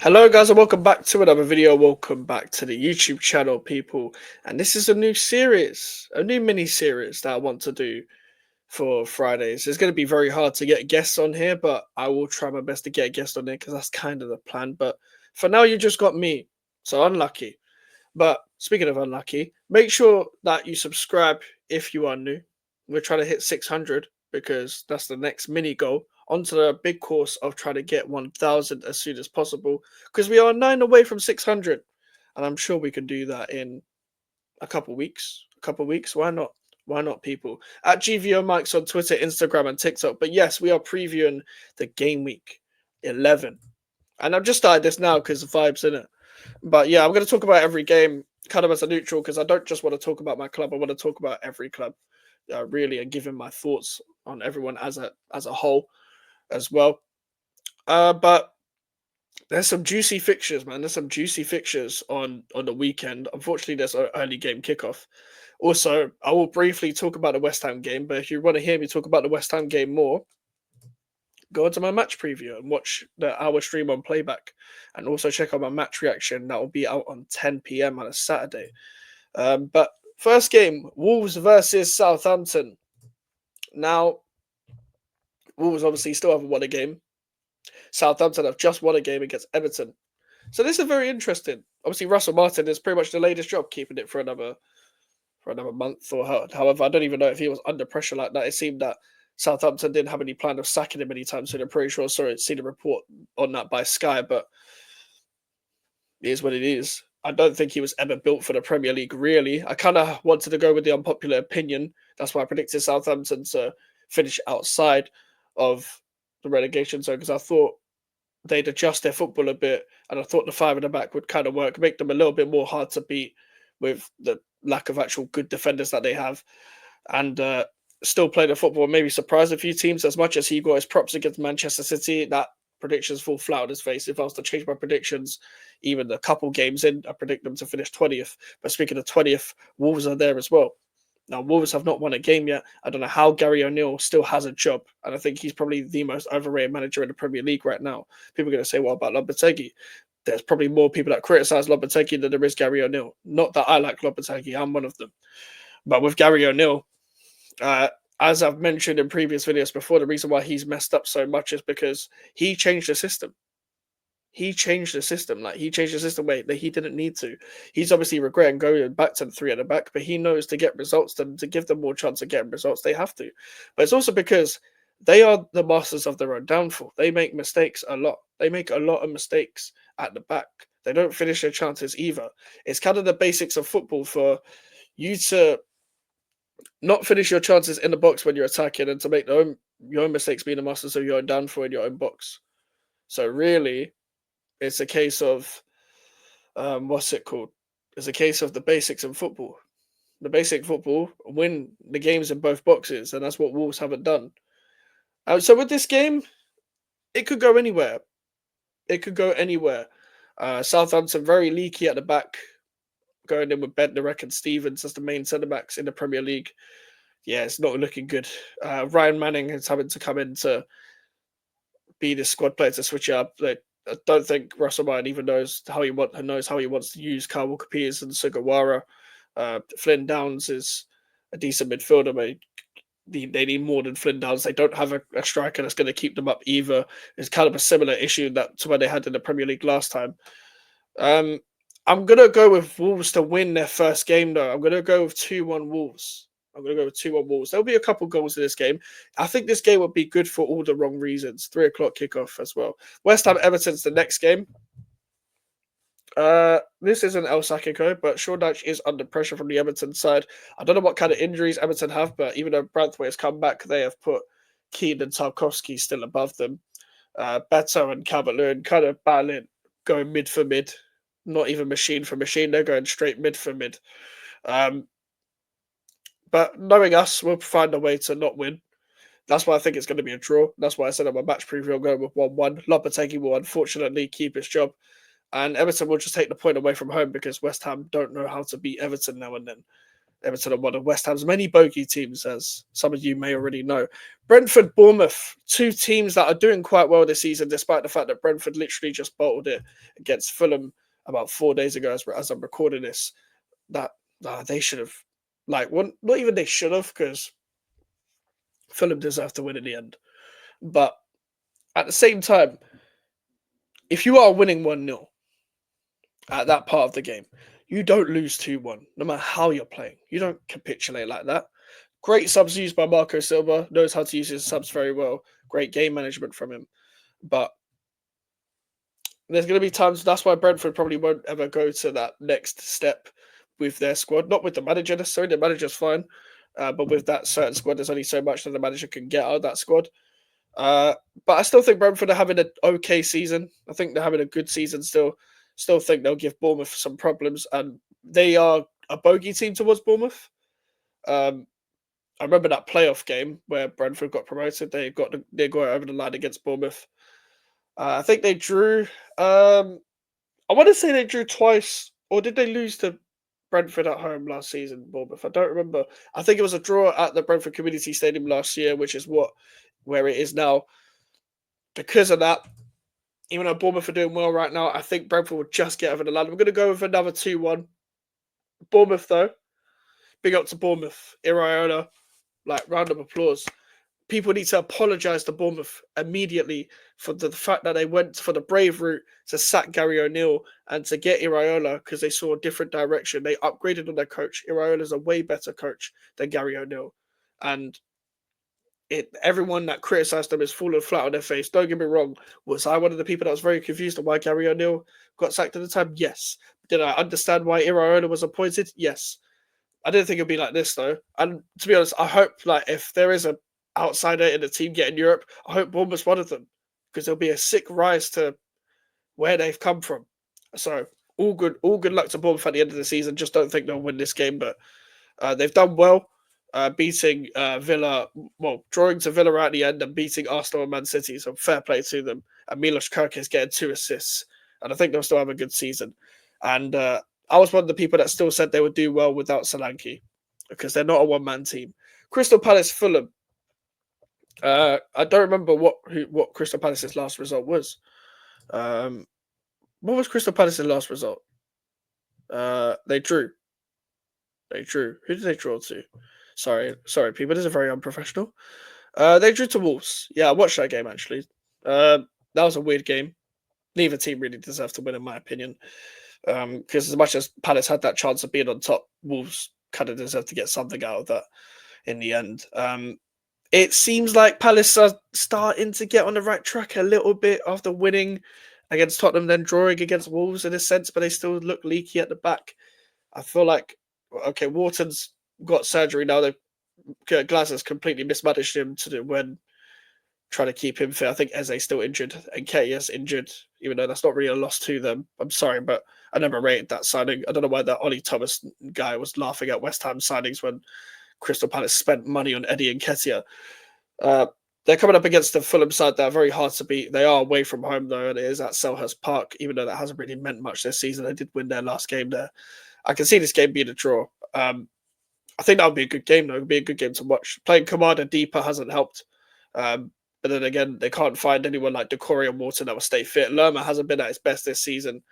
Hello guys and welcome back to another video. Welcome back to the YouTube channel, people. And this is a new series, a new mini series that I want to do for Fridays. It's going to be very hard to get guests on here, but I will try my best to get a guest on here because that's kind of the plan. But for now, you just got me. So unlucky. But speaking of unlucky, make sure that you subscribe if you are new. We're trying to hit 600 because that's the next mini goal. Onto the big course of trying to get 1,000 as soon as possible because we are 9 away from 600. And I'm sure we can do that in a couple weeks. A couple weeks. Why not? Why not, people? At GVO Mikes on Twitter, Instagram, and TikTok. But yes, we are previewing the Game Week 11. And I've just started this now because the vibes in it. But yeah, I'm going to talk about every game kind of as a neutral because I don't just want to talk about my club. I want to talk about every club, really, and giving my thoughts on everyone as a whole as well. But there's some juicy fixtures, man. There's some juicy fixtures on the weekend. Unfortunately, there's an early game kickoff. Also, I will briefly talk about the West Ham game. But if you want to hear me talk about the West Ham game more, go into my match preview and watch our stream on playback, and also check out my match reaction that will be out on 10 p.m. on a Saturday. But first game, Wolves versus Southampton. Now, Wolves obviously still haven't won a game. Southampton have just won a game against Everton. So this is very interesting. Obviously, Russell Martin has pretty much delayed his job, keeping it for another month or however. I don't even know if he was under pressure like that. It seemed that Southampton didn't have any plan of sacking him anytime soon. I'm pretty sure. Sorry, see the report on that by Sky, but it is what it is. I don't think he was ever built for the Premier League, really. I kind of wanted to go with the unpopular opinion. That's why I predicted Southampton to finish outside of the relegation zone because I thought they'd adjust their football a bit, and I thought the five in the back would kind of work, make them a little bit more hard to beat with the lack of actual good defenders that they have, and still play the football. Maybe surprise a few teams as much as he got his props against Manchester City. That predictions fall flat on his face. If I was to change my predictions, even a couple games in, I predict them to finish 20th. But speaking of 20th, Wolves are there as well. Now, Wolves have not won a game yet. I don't know how Gary O'Neill still has a job. And I think he's probably the most overrated manager in the Premier League right now. People are going to say, what about Lopetegui? There's probably more people that criticize Lopetegui than there is Gary O'Neill. Not that I like Lopetegui. I'm one of them. But with Gary O'Neill, uh, as I've mentioned in previous videos before, the reason why he's messed up so much is because he changed the system. He changed the system. Like, he changed the system way that he didn't need to. He's obviously regretting going back to the three at the back, but he knows to get results, to give them more chance of getting results, they have to. But it's also because they are the masters of their own downfall. They make mistakes a lot. They make a lot of mistakes at the back. They don't finish their chances either. It's kind of the basics of football for you to not finish your chances in the box when you're attacking and to make your own mistakes being the masters of your own downfall in your own box. So really, it's a case of what's it called? It's a case of the basics in football. The basic football win the games in both boxes, and that's what Wolves haven't done. So with this game, it could go anywhere. It could go anywhere. Southampton very leaky at the back, going in with Bednarek and Stevens as the main centre backs in the Premier League. Yeah, it's not looking good. Ryan Manning is having to come in to be the squad player to switch it up. I don't think Russell Martin even knows how he wants to use Kyle Walker-Peters and Sugawara. Flynn Downs is a decent midfielder, but they need more than Flynn Downs. They don't have a striker that's going to keep them up either. It's kind of a similar issue to what they had in the Premier League last time. I'm going to go with Wolves to win their first game, though. I'm going to go with 2-1 Wolves. I'm going to go with 2-1 Wolves. There'll be a couple goals in this game. I think this game would be good for all the wrong reasons. 3 o'clock kickoff as well. West Ham Everton's the next game. This isn't El Sakiko, but Shordash is under pressure from the Everton side. I don't know what kind of injuries Everton have, but even though Branthwaite has come back, they have put Keane and Tarkovsky still above them. Beto and Calvert-Lewin kind of battling, going mid for mid. Not even machine for machine. They're going straight mid for mid. But knowing us, we'll find a way to not win. That's why I think it's going to be a draw. That's why I said on my match preview, I'm going with 1-1. Lopetegui will unfortunately keep his job. And Everton will just take the point away from home because West Ham don't know how to beat Everton now and then. Everton are one of West Ham's many bogey teams, as some of you may already know. Brentford, Bournemouth, two teams that are doing quite well this season, despite the fact that Brentford literally just bottled it against Fulham about 4 days ago, as I'm recording this. That they should have, not even they should have, because Fulham deserved to win in the end. But at the same time, if you are winning 1-0 at that part of the game, you don't lose 2-1, no matter how you're playing. You don't capitulate like that. Great subs used by Marco Silva, knows how to use his subs very well. Great game management from him. But there's going to be times, that's why Brentford probably won't ever go to that next step with their squad. Not with the manager necessarily, the manager's fine. But with that certain squad, there's only so much that the manager can get out of that squad. But I still think Brentford are having an okay season. I think they're having a good season still. Still think they'll give Bournemouth some problems. And they are a bogey team towards Bournemouth. I remember that playoff game where Brentford got promoted. They got over the line against Bournemouth. I think they drew. I want to say they drew twice, or did they lose to Brentford at home last season? Bournemouth. I don't remember. I think it was a draw at the Brentford Community Stadium last year, which is where it is now. Because of that, even though Bournemouth are doing well right now, I think Brentford will just get over the line. We're going to go with another 2-1. Bournemouth though, big up to Bournemouth. Iraola. Round of applause. People need to apologise to Bournemouth immediately for the fact that they went for the brave route to sack Gary O'Neill and to get Iraola because they saw a different direction. They upgraded on their coach. Iraola is a way better coach than Gary O'Neill. And everyone that criticised them is falling flat on their face. Don't get me wrong. Was I one of the people that was very confused on why Gary O'Neill got sacked at the time? Yes. Did I understand why Iraola was appointed? Yes. I didn't think it'd be like this though. And to be honest, I hope if there is a outsider in the team getting Europe, I hope Bournemouth's one of them. Because there'll be a sick rise to where they've come from. So all good luck to Bournemouth at the end of the season. Just don't think they'll win this game, but they've done well. Beating Villa, drawing to Villa at the end and beating Arsenal and Man City. So fair play to them. And Milos Kirk is getting 2 assists. And I think they'll still have a good season. And I was one of the people that still said they would do well without Solanke because they're not a one-man team. Crystal Palace, Fulham. I don't remember what Crystal Palace's last result was. What was Crystal Palace's last result? They drew. Who did they draw to? Sorry, people. This is very unprofessional. They drew to Wolves. Yeah, I watched that game actually. That was a weird game. Neither team really deserved to win, in my opinion. Because as much as Palace had that chance of being on top, Wolves kind of deserved to get something out of that in the end. It seems like Palace are starting to get on the right track a little bit after winning against Tottenham, then drawing against Wolves in a sense, but they still look leaky at the back. I feel like, okay, Wharton's got surgery now. Glasner's completely mismanaged him when trying to keep him fit. I think Eze's still injured and Nketiah's injured, even though that's not really a loss to them. I'm sorry, but I never rated that signing. I don't know why that Ollie Thomas guy was laughing at West Ham signings when Crystal Palace spent money on Eddie and Nketiah. They're coming up against the Fulham side that are very hard to beat. They are away from home, though, and it is at Selhurst Park, even though that hasn't really meant much this season. They did win their last game there. I can see this game being a draw. I think that would be a good game, though. It would be a good game to watch. Playing Kamada deeper hasn't helped. But then again, they can't find anyone like Decore and Wharton that will stay fit. Lerma hasn't been at his best this season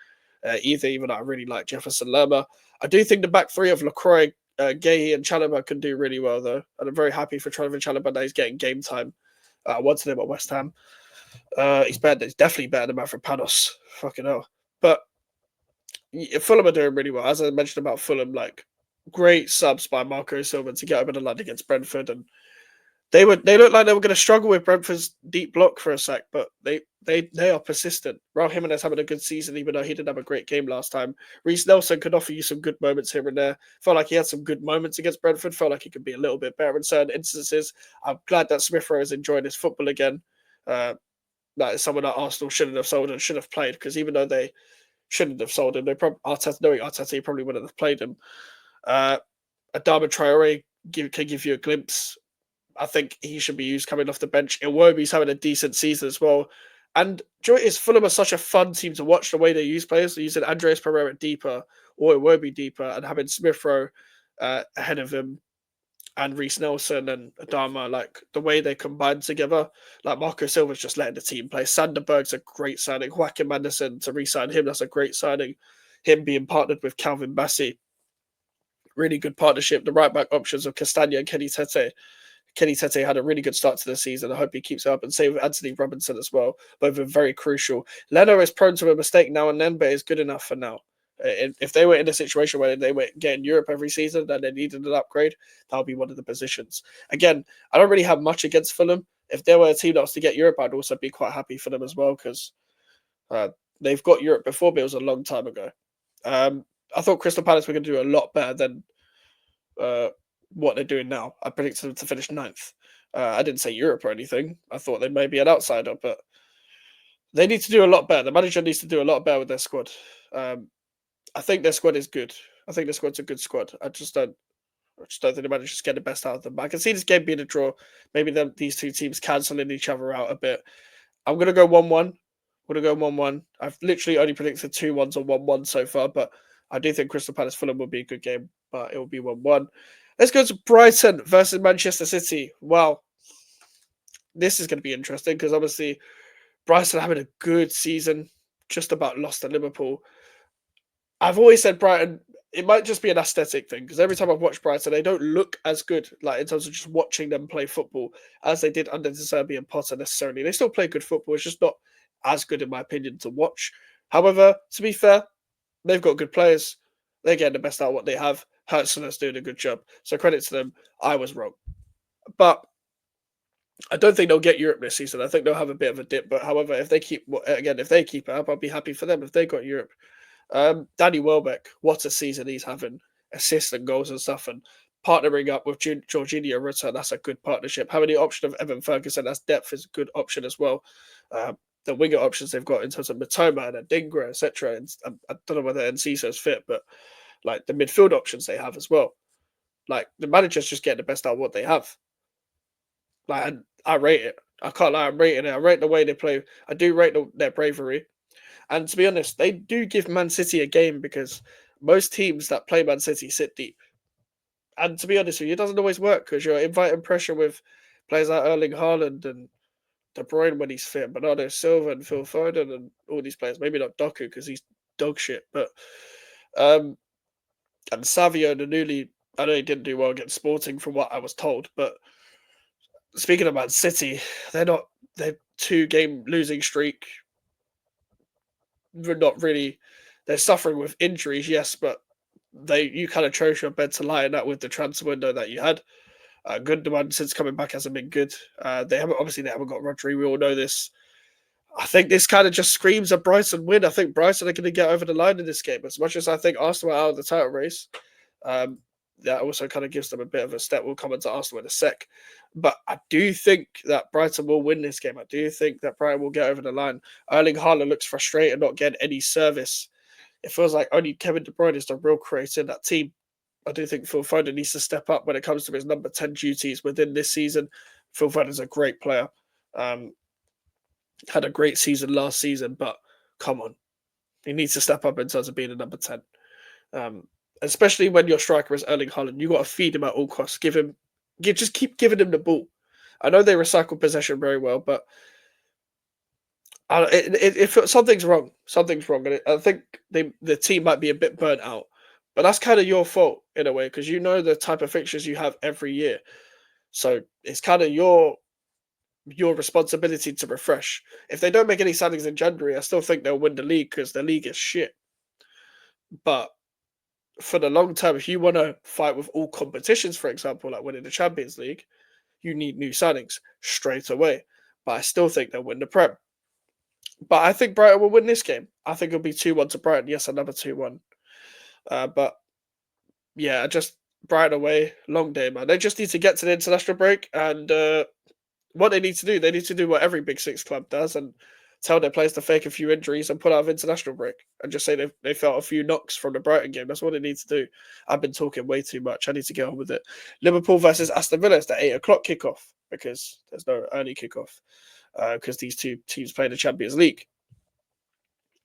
either, even though I really like Jefferson Lerma. I do think the back three of LaCroix, Gahey and Chalobah can do really well, though. And I'm very happy for Trevor Chalobah that he's getting game time. I wanted him at West Ham. He's better. He's definitely better than Manfred Panos. Fucking hell. But Fulham are doing really well. As I mentioned about Fulham, great subs by Marco Silva to get over the line against Brentford, and they looked like they were going to struggle with Brentford's deep block for a sec, but they are persistent. Raul Jimenez having a good season, even though he didn't have a great game last time. Reece Nelson could offer you some good moments here and there. Felt like he had some good moments against Brentford. Felt like he could be a little bit better in certain instances. I'm glad that Smith Rowe is enjoying his football again. That is someone that Arsenal shouldn't have sold and should have played, because even though they shouldn't have sold him, knowing Arteta, he probably wouldn't have played him. Adama Traore can give you a glimpse. I think he should be used coming off the bench. Iwobi's having a decent season as well. And Fulham are such a fun team to watch, the way they use players. They're using Andreas Pereira deeper or Iwobi deeper and having Smith Rowe ahead of him and Reece Nelson and Adama, like the way they combine together, like Marco Silva's just letting the team play. Sanderberg's a great signing. Joaquin Anderson to re-sign him, that's a great signing. Him being partnered with Calvin Bassey, really good partnership. The right back options of Castagna and Kenny Tete. Kenny Tete had a really good start to the season. I hope he keeps it up. And same with Anthony Robinson as well. Both are very crucial. Leno is prone to a mistake now and then, but is good enough for now. If they were in a situation where they were getting Europe every season and they needed an upgrade, that would be one of the positions. Again, I don't really have much against Fulham. If there were a team that was to get Europe, I'd also be quite happy for them as well because they've got Europe before, but it was a long time ago. I thought Crystal Palace were going to do a lot better than what they're doing now. I predicted them to finish ninth. I didn't say Europe or anything. I thought they may be an outsider, but they need to do a lot better. The manager needs to do a lot better with their squad. I think their squad is good. I think their squad's a good squad. I just don't think the manager's getting the best out of them. I can see this game being a draw. Maybe these two teams cancelling each other out a bit. I'm gonna go 1-1. I'm gonna go 1-1. I've literally only predicted 2-1s or 1-1 so far, but I do think Crystal Palace Fulham will be a good game, but it will be 1-1. Let's go to Brighton versus Manchester City. Wow, this is going to be interesting because obviously Brighton having a good season, just about lost to Liverpool. I've always said Brighton, it might just be an aesthetic thing because every time I've watched Brighton, they don't look as good, like in terms of just watching them play football, as they did under the Serbian Potter necessarily. They still play good football. It's just not as good, in my opinion, to watch. However, to be fair, they've got good players. They're getting the best out of what they have. Hurtson's doing a good job. So credit to them. I was wrong. But I don't think they'll get Europe this season. I think they'll have a bit of a dip. But however, if they keep it up, I'll be happy for them if they got Europe. Danny Welbeck, what a season he's having. Assists and goals and stuff. And partnering up with Jorginho Rutter, that's a good partnership. Having the option of Evan Ferguson, that's depth, is a good option as well. The winger options they've got in terms of Matoma and Adingra, etc. And I don't know whether Enciso's fit, but like the midfield options they have as well. Like the manager's just getting the best out of what they have. Like I rate it. I can't lie, I'm rating it. I rate the way they play. I do rate their bravery. And to be honest, they do give Man City a game because most teams that play Man City sit deep. And to be honest with you, it doesn't always work because you're inviting pressure with players like Erling Haaland and De Bruyne when he's fit, Bernardo Silva and Phil Foden and all these players. Maybe not Doku because he's dog shit, but and Savio Nunuli, I know he didn't do well against Sporting from what I was told, but speaking of Man City, they're 2-game losing streak. They're not really, they're suffering with injuries, yes, but you kind of chose your bed to lie in that with the transfer window that you had. Gundogan since coming back hasn't been good. They haven't got Rodri. We all know this. I think this kind of just screams a Brighton win. I think Brighton are going to get over the line in this game. As much as I think Arsenal are out of the title race, that also kind of gives them a bit of a step. We'll come into Arsenal in a sec. But I do think that Brighton will win this game. I do think that Brighton will get over the line. Erling Haaland looks frustrated not getting any service. It feels like only Kevin De Bruyne is the real creator in that team. I do think Phil Foden needs to step up when it comes to his number 10 duties within this season. Phil Foden is a great player. Had a great season last season, but come on. He needs to step up in terms of being a number 10. Especially when your striker is Erling Haaland. You got to feed him at all costs. Just keep giving him the ball. I know they recycle possession very well, but if something's wrong, and I think the team might be a bit burnt out. But that's kind of your fault in a way because you know the type of fixtures you have every year, so it's kind of your responsibility to refresh. If they don't make any signings in January, I still think they'll win the league because the league is shit. But for the long term, if you want to fight with all competitions, for example, like winning the Champions League, you need new signings straight away. But I still think they'll win the Prem. But I think Brighton will win this game. I think it'll be 2-1 to Brighton. Yes, another 2-1. But yeah, just Brighton away, long day, man. They just need to get to the international break. And what they need to do what every Big Six club does and tell their players to fake a few injuries and pull out of international break and just say they felt a few knocks from the Brighton game. That's what they need to do. I've been talking way too much. I need to get on with it. Liverpool versus Aston Villa is the 8 o'clock kickoff because there's no early kickoff because these two teams play the Champions League.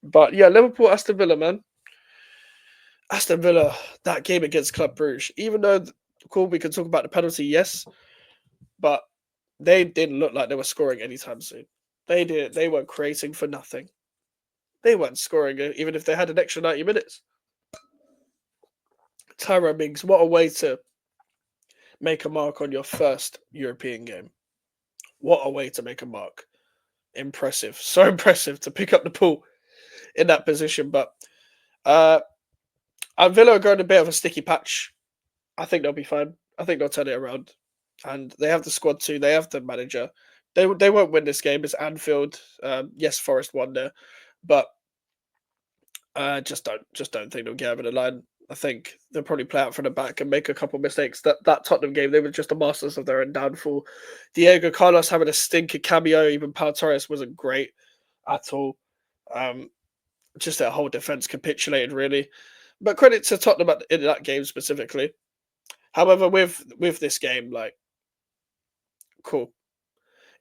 But yeah, Liverpool, Aston Villa, man. Aston Villa, that game against Club Brugge, even though, cool, we can talk about the penalty, yes, but they didn't look like they were scoring anytime soon. They weren't creating for nothing. They weren't scoring even if they had an extra 90 minutes. Tyrone Mings, what a way to make a mark on your first European game. What a way to make a mark. Impressive. So impressive to pick up the ball in that position. But uh, Villa are going a bit of a sticky patch. I think they'll be fine. I think they'll turn it around. And they have the squad too. They have the manager. They won't win this game. It's Anfield. Yes, Forest won there. But just don't think they'll get over the line. I think they'll probably play out from the back and make a couple of mistakes. That Tottenham game, they were just the masters of their own downfall. Diego Carlos having a stinker cameo. Even Pau Torres wasn't great at all. Um, just their whole defense capitulated really. But credit to Tottenham in that game specifically. However, with this game, like, cool.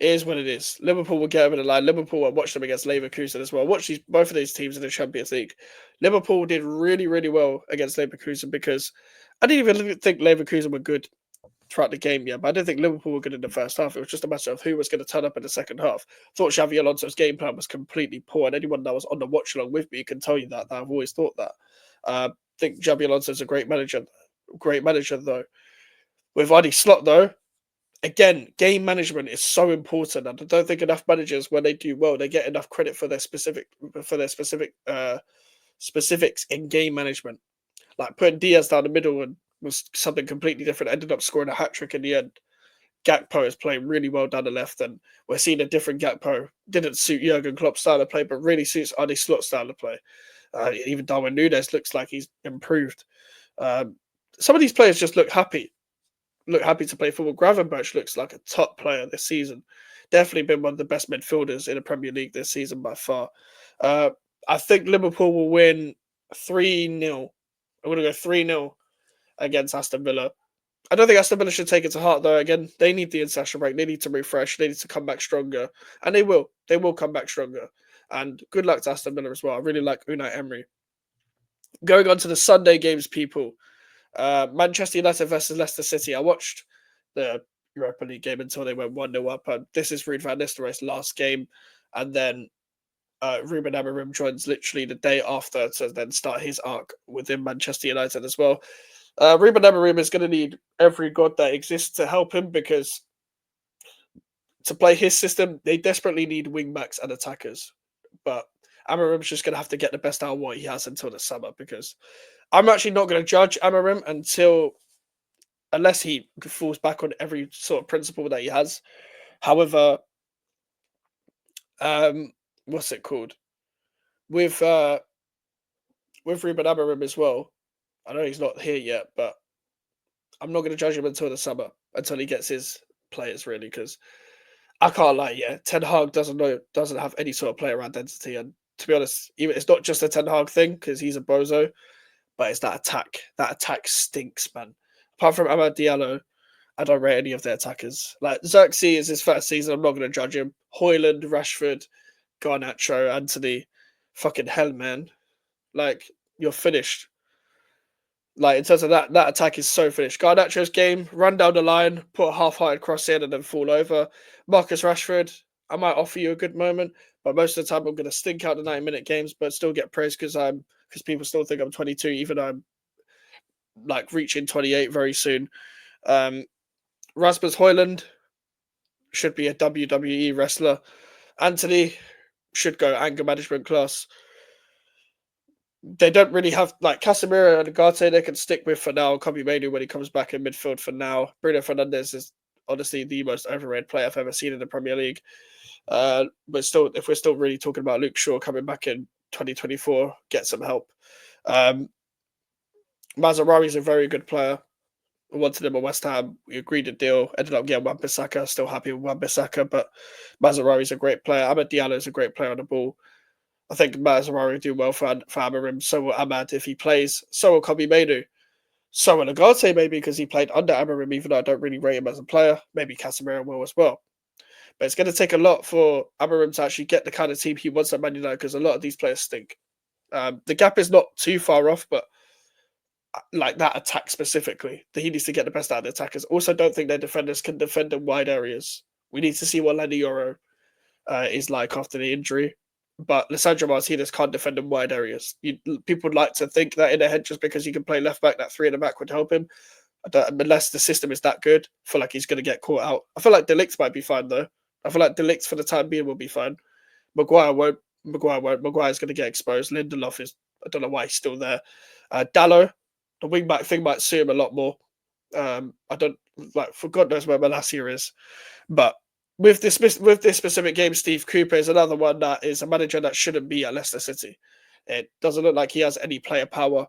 It is what it is. Liverpool will get over the line. Liverpool will watch them against Leverkusen as well. Watch both of these teams in the Champions League. Liverpool did really, really well against Leverkusen because I didn't even think Leverkusen were good throughout the game yet, but I didn't think Liverpool were good in the first half. It was just a matter of who was going to turn up in the second half. I thought Xavi Alonso's game plan was completely poor, and anyone that was on the watch along with me can tell you that I've always thought that. I think Xavi Alonso's a great manager. Great manager, though. With Arnie Slot, though, again, game management is so important, and I don't think enough managers, when they do well, they get enough credit for their specifics in game management. Like putting Diaz down the middle and was something completely different. Ended up scoring a hat trick in the end. Gakpo is playing really well down the left, and we're seeing a different Gakpo. Didn't suit Jurgen Klopp's style of play, but really suits Arne Slot's style of play. Even Darwin Núñez looks like he's improved. Some of these players just look happy to play football. Gravenberch looks like a top player this season. Definitely been one of the best midfielders in the Premier League this season by far. I think Liverpool will win 3-0. I'm going to go 3-0 against Aston Villa. I don't think Aston Villa should take it to heart, though. Again, they need the international break. They need to refresh. They need to come back stronger. And they will. They will come back stronger. And good luck to Aston Villa as well. I really like Unai Emery. Going on to the Sunday games, people. Manchester United versus Leicester City. I watched the Europa League game until they went 1-0 up. And this is Ruud van Nistelrooy's last game. And then Ruben Amorim joins literally the day after to then start his arc within Manchester United as well. Ruben Amorim is going to need every god that exists to help him because to play his system, they desperately need wing backs and attackers. But Amorim's just going to have to get the best out of what he has until the summer because I'm actually not going to judge Amorim unless he falls back on every sort of principle that he has. However, what's it called? With Ruben Amorim as well, I know he's not here yet, but I'm not going to judge him until the summer, until he gets his players really, because I can't lie. Yeah, Ten Hag doesn't have any sort of player identity, and to be honest, even it's not just a Ten Hag thing because he's a bozo, but it's that attack. That attack stinks, man. Apart from Amad Diallo, I don't rate any of their attackers. Like Xerxes is his first season. I'm not going to judge him. Hoyland, Rashford, Garnacho, Anthony, fucking hell, man. Like you're finished. Like in terms of that attack is so finished. Garnacho's game, run down the line, put a half-hearted cross in, and then fall over. Marcus Rashford, I might offer you a good moment, but most of the time I'm going to stink out the 90-minute games, but still get praise because people still think I'm 22, even though I'm like reaching 28 very soon. Rasmus Hoyland should be a WWE wrestler. Anthony should go anger management class. They don't really have like Casemiro and Ugarte they can stick with for now. Kobe Manu when he comes back in midfield for now. Bruno Fernandes is honestly the most overrated player I've ever seen in the Premier League. But still, if we're still really talking about Luke Shaw coming back in 2024, get some help. Mazzarari is a very good player. We wanted him at West Ham. We agreed a deal. Ended up getting Wan-Bissaka. Still happy with Wan-Bissaka, but Mazzarari is a great player. Amad Diallo is a great player on the ball. I think Mazzarari will do well for Amorim. So will Amad if he plays. So will Kobe Manu. So will Ugarte maybe because he played under Amorim, even though I don't really rate him as a player. Maybe Casemiro will as well. But it's going to take a lot for Amorim to actually get the kind of team he wants at Man United because a lot of these players stink. The gap is not too far off, but like that attack specifically. That he needs to get the best out of the attackers. Also, don't think their defenders can defend in wide areas. We need to see what Lanioro is like after the injury. But Lissandro Martinez can't defend in wide areas. People would like to think that in their head just because he can play left back, that three in the back would help him. Unless the system is that good, I feel like he's going to get caught out. I feel like Delict might be fine though. I feel like Delict for the time being will be fine. Maguire won't. Maguire won't. Maguire's going to get exposed. Lindelof is. I don't know why he's still there. Dallo, the wing back thing might suit him a lot more. I don't like for God knows where Malacia is, but with this specific game, Steve Cooper is another one that is a manager that shouldn't be at Leicester City. It doesn't look like he has any player power,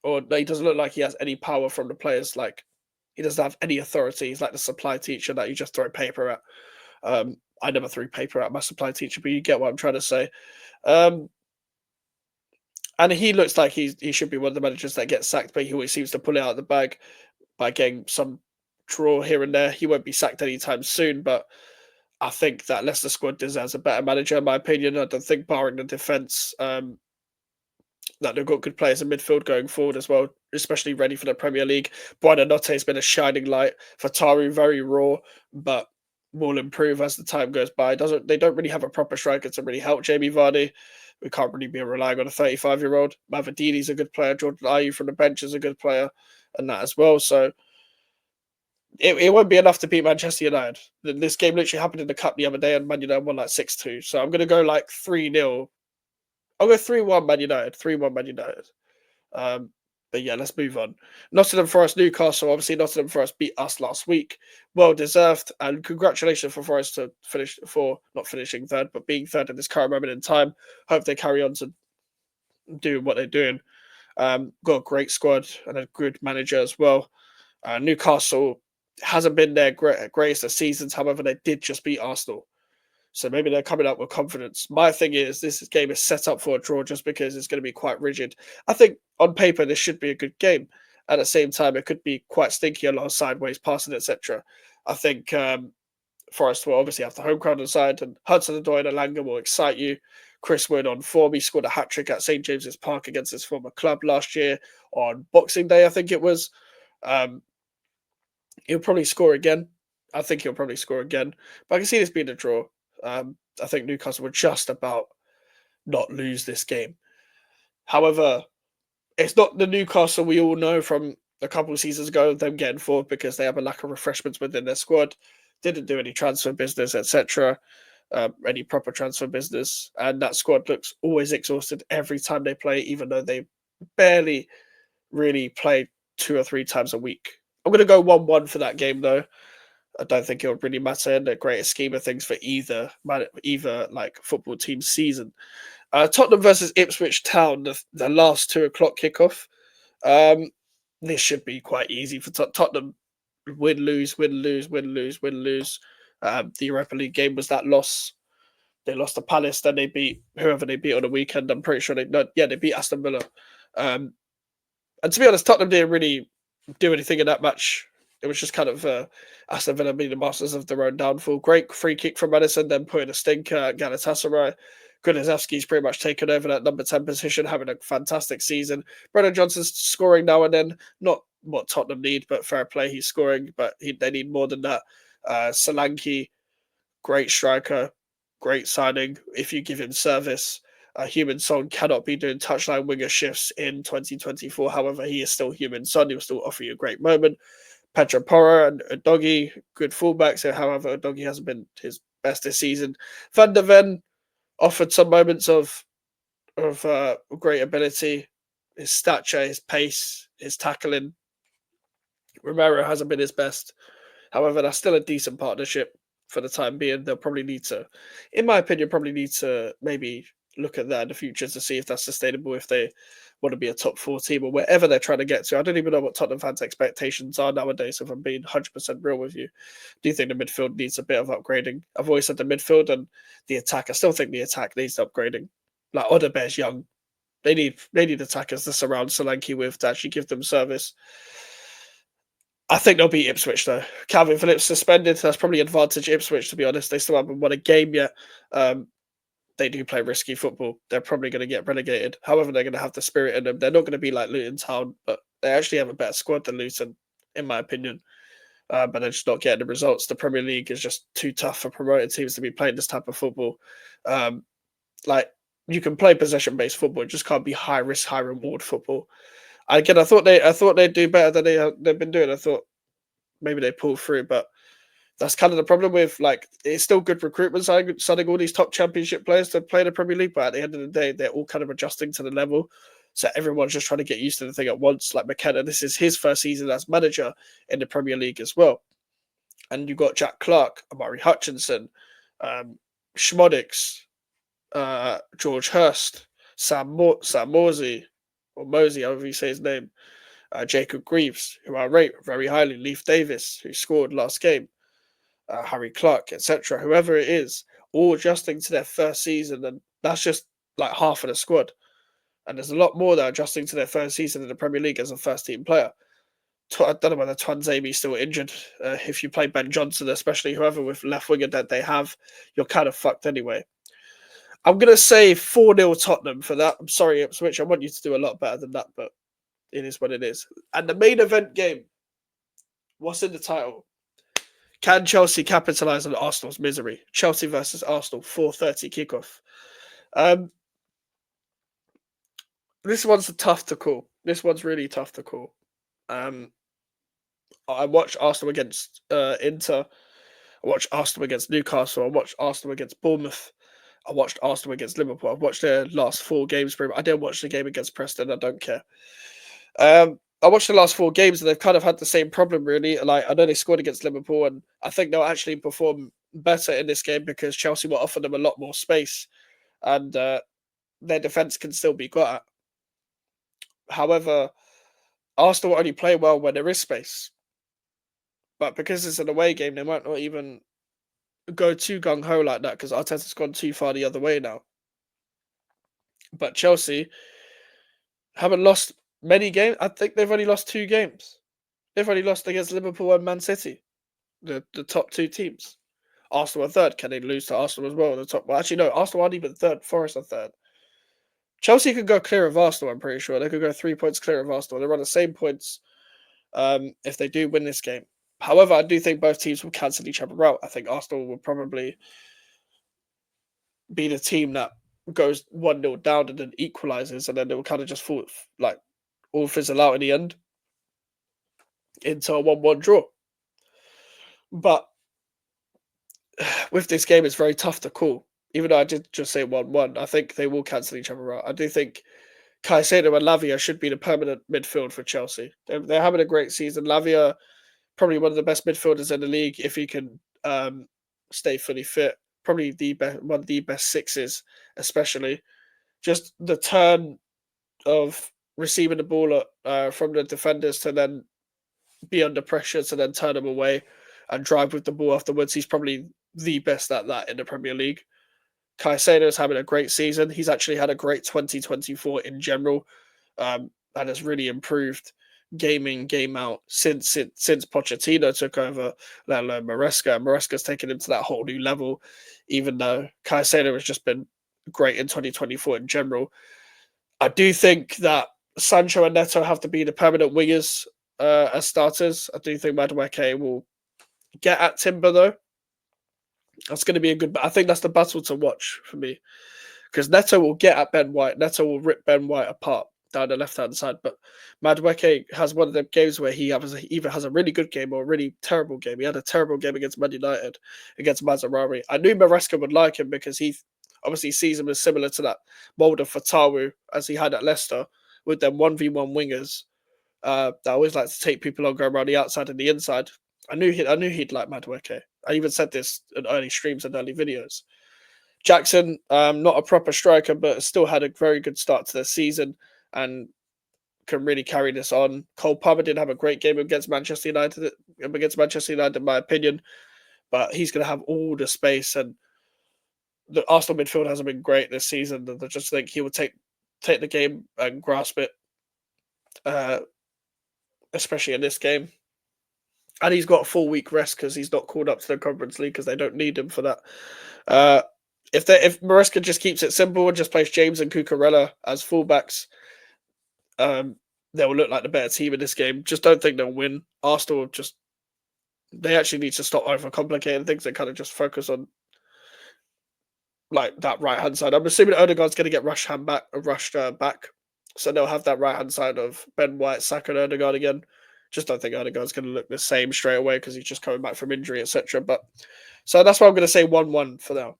or he doesn't look like he has any power from the players. Like he doesn't have any authority. He's like the supply teacher that you just throw paper at. I never threw paper at my supply teacher, but you get what I'm trying to say. Um, and he looks like he should be one of the managers that gets sacked, but he always seems to pull it out of the bag by getting some draw here and there. He won't be sacked anytime soon, but I think that Leicester squad deserves a better manager, in my opinion. I don't think, barring the defence, that they've got good players in midfield going forward as well, especially ready for the Premier League. Buonanotte has been a shining light. Fataru very raw, but will improve as the time goes by. They don't really have a proper striker to really help Jamie Vardy. We can't really be relying on a 35-year-old. Mavadini's a good player. Jordan Ayew from the bench is a good player, and that as well. So it won't be enough to beat Manchester United. This game literally happened in the cup the other day, and Man United won like 6-2. So I'm going to go like 3-0. I'll go 3-1 Man United. 3-1 Man United. But yeah, let's move on. Nottingham Forest, Newcastle. Obviously, Nottingham Forest beat us last week. Well deserved, and congratulations for Forest to finish for not finishing third, but being third in this current moment in time. Hope they carry on to do what they're doing. Got a great squad and a good manager as well. Newcastle hasn't been their greatest of seasons. However, they did just beat Arsenal. So maybe they're coming up with confidence. My thing is this game is set up for a draw just because it's going to be quite rigid. I think on paper this should be a good game. At the same time, it could be quite stinky, a lot of sideways passing, etc. I think Forest will obviously have the home crowd on the side, and Hudson-Odoi and Elanga will excite you. Chris Wood on form. He scored a hat-trick at St. James's Park against his former club last year on Boxing Day, I think it was. He'll probably score again. I think he'll probably score again. But I can see this being a draw. I think Newcastle would just about not lose this game. However, it's not the Newcastle we all know from a couple of seasons ago, them getting forward because they have a lack of refreshments within their squad, didn't do any transfer business, etc., any proper transfer business. And that squad looks always exhausted every time they play, even though they barely really play 2 or 3 times a week. I'm going to go 1-1 for that game, though. I don't think it would really matter in the greatest scheme of things for either like football team season. Tottenham versus Ipswich Town, the last 2 o'clock kickoff. This should be quite easy for Tottenham. Win, lose, win, lose, win, lose, win, lose. The Europa League game was that loss. They lost to Palace, then they beat whoever they beat on the weekend. I'm pretty sure they beat Aston Villa. And to be honest, Tottenham didn't really do anything in that match. It was just kind of Aston Villa being the masters of their own downfall. Great free kick from Madison, then putting a stinker at Galatasaray. Kulusevski's pretty much taken over that number 10 position, having a fantastic season. Brennan Johnson's scoring now and then. Not what Tottenham need, but fair play, he's scoring. But they need more than that. Solanke, great striker, great signing. If you give him service, Human Son cannot be doing touchline winger shifts in 2024. However, he is still Human Son. He will still offer you a great moment. Pedro Porro and Udogie, good fullbacks. However, Udogie hasn't been his best this season. Van der Ven offered some moments of great ability. His stature, his pace, his tackling. Romero hasn't been his best. However, that's still a decent partnership for the time being. They'll probably need to, in my opinion, maybe look at that in the future to see if that's sustainable, if they want to be a top 4 team or wherever they're trying to get to. I don't even know what Tottenham fans' expectations are nowadays, if I'm being 100% real with you. Do you think the midfield needs a bit of upgrading? I've always said the midfield and the attack. I still think the attack needs upgrading. Like Odebear's young. They need attackers to surround Solanke with to actually give them service. I think they'll beat Ipswich, though. Calvin Phillips suspended. That's probably advantage Ipswich, to be honest. They still haven't won a game yet. they do play risky football. They're probably going to get relegated. However, they're going to have the spirit in them. They're not going to be like Luton Town, but they actually have a better squad than Luton, in my opinion. But they're just not getting the results. The Premier League is just too tough for promoted teams to be playing this type of football. Um, like you can play possession-based football, it just can't be high risk, high reward football. Again, I thought they'd do better than they've been doing. I thought maybe they pull through, but that's kind of the problem with like it's still good recruitment signing all these top championship players to play the Premier League, but at the end of the day, they're all kind of adjusting to the level. So everyone's just trying to get used to the thing at once. Like McKenna, this is his first season as manager in the Premier League as well. And you've got Jack Clark, Amari Hutchinson, um, Schmodix, George Hurst, Sam Morsey, or Mosey, however you say his name, Jacob Greaves, who I rate very highly, Leif Davis, who scored last game, Harry Clark, etc. Whoever it is, all adjusting to their first season, and that's just like half of the squad. And there's a lot more that are adjusting to their first season in the Premier League as a first team player. I don't know whether Twanzami's still injured. If you play Ben Johnson, especially whoever with left winger that they have, you're kind of fucked anyway. I'm going to say 4-0 Tottenham for that. I'm sorry, Ipswich. I want you to do a lot better than that, but it is what it is. And the main event game, what's in the title? Can Chelsea capitalise on Arsenal's misery? Chelsea versus Arsenal, 4:30 kickoff. This one's tough to call. This one's really tough to call. I watched Arsenal against Inter. I watched Arsenal against Newcastle. I watched Arsenal against Bournemouth. I watched Arsenal against Liverpool. I've watched their last 4 games. I didn't watch the game against Preston. I don't care. I watched the last 4 games and they've kind of had the same problem, really. Like I know they scored against Liverpool, and I think they'll actually perform better in this game because Chelsea will offer them a lot more space, and their defense can still be got at. However, Arsenal only play well when there is space, but because it's an away game, they might not even go too gung ho like that because Arteta's gone too far the other way now. But Chelsea haven't lost many games. I think they've only lost 2 games. They've only lost against Liverpool and Man City, the top 2 teams. Arsenal are third. Can they lose to Arsenal as well? The top. Well, actually, no. Arsenal aren't even third. Forest are third. Chelsea could go clear of Arsenal. I'm pretty sure they could go 3 points clear of Arsenal. They're on the same points if they do win this game. However, I do think both teams will cancel each other out. I think Arsenal will probably be the team that goes 1-0 down and then equalises, and then they will kind of just fall, like all fizzle out in the end into a 1-1 draw. But with this game, it's very tough to call. Even though I did just say 1-1, I think they will cancel each other out. I do think Caicedo and Lavia should be the permanent midfield for Chelsea. They're having a great season. Lavia, probably one of the best midfielders in the league if he can stay fully fit. Probably one of the best sixes, especially. Just the turn of receiving the ball from the defenders to then be under pressure to then turn them away and drive with the ball afterwards. He's probably the best at that in the Premier League. Caicedo is having a great season. He's actually had a great 2024 in general, and has really improved game in, game out since Pochettino took over, let alone Maresca. Maresca's taken him to that whole new level, even though Caicedo has just been great in 2024 in general. I do think that Sancho and Neto have to be the permanent wingers as starters. I do think Madueke will get at Timber, though. That's going to be a good. I think that's the battle to watch for me, because Neto will get at Ben White. Neto will rip Ben White apart down the left-hand side. But Madueke has one of them games where he either has a really good game or a really terrible game. He had a terrible game against Man United, against Mazzarri. I knew Maresca would like him because he obviously sees him as similar to that mold of Fatawu as he had at Leicester, with them 1v1 wingers that always like to take people on, go around the outside and the inside. I knew he'd like Madueke. I even said this in early streams and early videos. Jackson, not a proper striker, but still had a very good start to the season and can really carry this on. Cole Palmer didn't have a great game against Manchester United, in my opinion, but he's going to have all the space. And the Arsenal midfield hasn't been great this season. And I just think he will take the game and grasp it, especially in this game. And he's got a full week rest because he's not called up to the Conference League because they don't need him for that. If Maresca just keeps it simple and just plays James and Cucurella as fullbacks, um, they will look like the better team in this game. Just don't think they'll win. Arsenal just they actually need to stop overcomplicating things and kind of just focus on like that right hand side. I'm assuming Odegaard's going to get rushed back, so they'll have that right hand side of Ben White, Saka, and Odegaard again. Just don't think Odegaard's going to look the same straight away because he's just coming back from injury, etc. But so that's why I'm going to say 1-1 for now.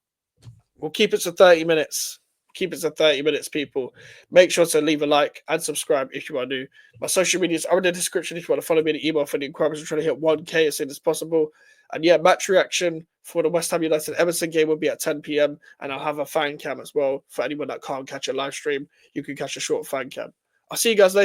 We'll keep it to 30 minutes. Keep it to 30 minutes, people. Make sure to leave a like and subscribe if you are new. My social medias are in the description if you want to follow me and email for the inquiries. We're trying to hit 1K as soon as possible. And yeah, match reaction for the West Ham United Everton game will be at 10 p.m. And I'll have a fan cam as well for anyone that can't catch a live stream. You can catch a short fan cam. I'll see you guys later.